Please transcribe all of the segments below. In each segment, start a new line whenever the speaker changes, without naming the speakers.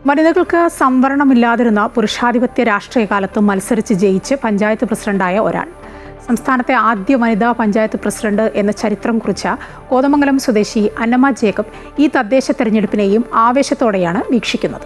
വനിതകൾക്ക് സംവരണമില്ലാതിരുന്ന പുരുഷാധിപത്യ രാഷ്ട്രീയ കാലത്തും മത്സരിച്ച് ജയിച്ച് പഞ്ചായത്ത് പ്രസിഡന്റായ ഒരാൾ. സംസ്ഥാനത്തെ ആദ്യ വനിതാ പഞ്ചായത്ത് പ്രസിഡന്റ് എന്ന ചരിത്രം കുറിച്ച കോതമംഗലം സ്വദേശി അന്നമ്മ ജേക്കബ് ഈ തദ്ദേശ തെരഞ്ഞെടുപ്പിനെയും ആവേശത്തോടെയാണ് വീക്ഷിക്കുന്നത്.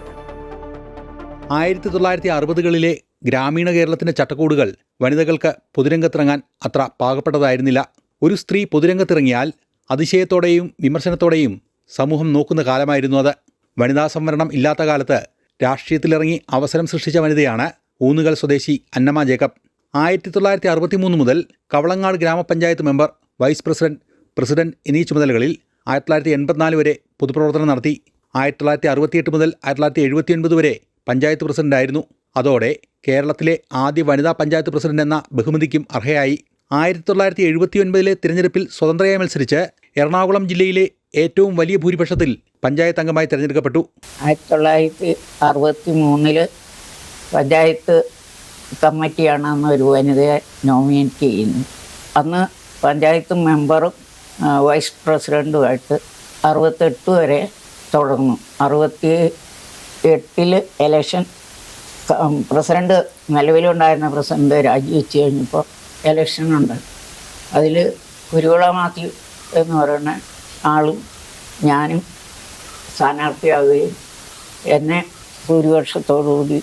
1960കളിലെ ഗ്രാമീണ കേരളത്തിന്റെ ചട്ടക്കൂടുകൾ വനിതകൾക്ക് പൊതുരംഗത്തിറങ്ങാൻ അത്ര പാകപ്പെട്ടതായിരുന്നില്ല. ഒരു സ്ത്രീ പൊതുരംഗത്തിറങ്ങിയാൽ അതിശയത്തോടെയും വിമർശനത്തോടെയും സമൂഹം നോക്കുന്ന കാലമായിരുന്നു അത്. വനിതാ സംവരണം ഇല്ലാത്ത കാലത്ത് രാഷ്ട്രീയത്തിലിറങ്ങി അവസരം സൃഷ്ടിച്ച വനിതയാണ് ഊന്നുകൽ സ്വദേശി അന്നമ്മ ജേക്കബ്. 1963 മുതൽ കവളങ്ങാട് ഗ്രാമപഞ്ചായത്ത് മെമ്പർ, വൈസ് പ്രസിഡന്റ്, പ്രസിഡന്റ് എന്നീ ചുമതലകളിൽ 1984 വരെ പൊതുപ്രവർത്തനം നടത്തി. 1968 മുതൽ 1979 വരെ പഞ്ചായത്ത് പ്രസിഡന്റായിരുന്നു. അതോടെ കേരളത്തിലെ ആദ്യ വനിതാ പഞ്ചായത്ത് പ്രസിഡന്റ് എന്ന ബഹുമതിക്കും അർഹയായി. 1979 തിരഞ്ഞെടുപ്പിൽ സ്വതന്ത്രയായി മത്സരിച്ച് എറണാകുളം ജില്ലയിലെ ഏറ്റവും വലിയ ഭൂരിപക്ഷത്തിൽ പഞ്ചായത്ത് അംഗമായി തിരഞ്ഞെടുക്കപ്പെട്ടു.
1963 പഞ്ചായത്ത് കമ്മിറ്റിയാണ് അന്ന് ഒരു വനിതയെ നോമിനേറ്റ് ചെയ്യുന്നത്. അന്ന് പഞ്ചായത്ത് മെമ്പറും വൈസ് പ്രസിഡൻറ്റുമായിട്ട് 68 വരെ തുടർന്നു. 68 ഇലക്ഷൻ പ്രസിഡന്റ്, നിലവിലുണ്ടായിരുന്ന പ്രസിഡന്റ് രാജിവെച്ച് കഴിഞ്ഞപ്പോൾ ഇലക്ഷനുണ്ട്. അതിൽ കുരുവിള മാത്യു എന്ന് പറയുന്ന ആളും ഞാനും സ്ഥാനാർത്ഥിയാവുകയും എന്നെ ഭൂരിപക്ഷത്തോടുകൂടി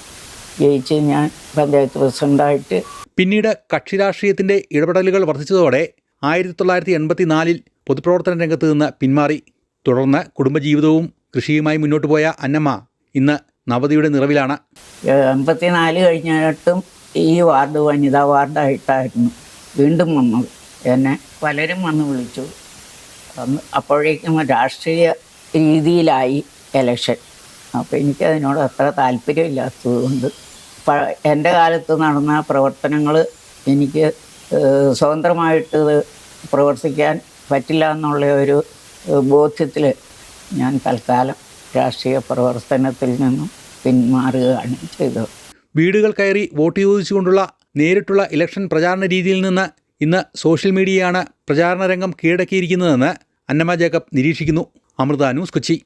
ജയിച്ച് ഞാൻ പഞ്ചായത്ത് പ്രസിഡൻ്റായിട്ട്.
പിന്നീട് കക്ഷി രാഷ്ട്രീയത്തിൻ്റെ ഇടപെടലുകൾ വർദ്ധിച്ചതോടെ 1984 പൊതുപ്രവർത്തന രംഗത്ത് നിന്ന് പിന്മാറി. തുടർന്ന് കുടുംബജീവിതവും കൃഷിയുമായി മുന്നോട്ട് പോയ അന്നമ്മ ഇന്ന് നവതിയുടെ നിറവിലാണ്.
84 കഴിഞ്ഞിട്ടും ഈ വാർഡ് വനിതാ വാർഡായിട്ടായിരുന്നു വീണ്ടും വന്നത്. എന്നെ പലരും വന്ന് വിളിച്ചു. അപ്പോഴേക്കും രാഷ്ട്രീയ രീതിയിലായി ഇലക്ഷൻ. അപ്പോൾ എനിക്കതിനോട് അത്ര താല്പര്യമില്ലാത്തത് കൊണ്ട് എൻ്റെ കാലത്ത് നടന്ന പ്രവർത്തനങ്ങൾ എനിക്ക് സ്വതന്ത്രമായിട്ട് പ്രവർത്തിക്കാൻ പറ്റില്ല എന്നുള്ള ഒരു ബോധ്യത്തിൽ ഞാൻ തൽക്കാലം രാഷ്ട്രീയ പ്രവർത്തനത്തിൽ നിന്നും പിന്മാറുകയാണ് ചെയ്തത്.
വീടുകൾ കയറി വോട്ട് ചോദിച്ചുകൊണ്ടുള്ള നേരിട്ടുള്ള ഇലക്ഷൻ പ്രചാരണ രീതിയിൽ നിന്ന് ഇന്ന് സോഷ്യൽ മീഡിയയാണ് പ്രചാരണ രംഗം കീഴടക്കിയിരിക്കുന്നതെന്ന് അന്നമ്മ ജേക്കബ് നിരീക്ഷിക്കുന്നു. അമൃത ന്യൂസ്, കൊച്ചി.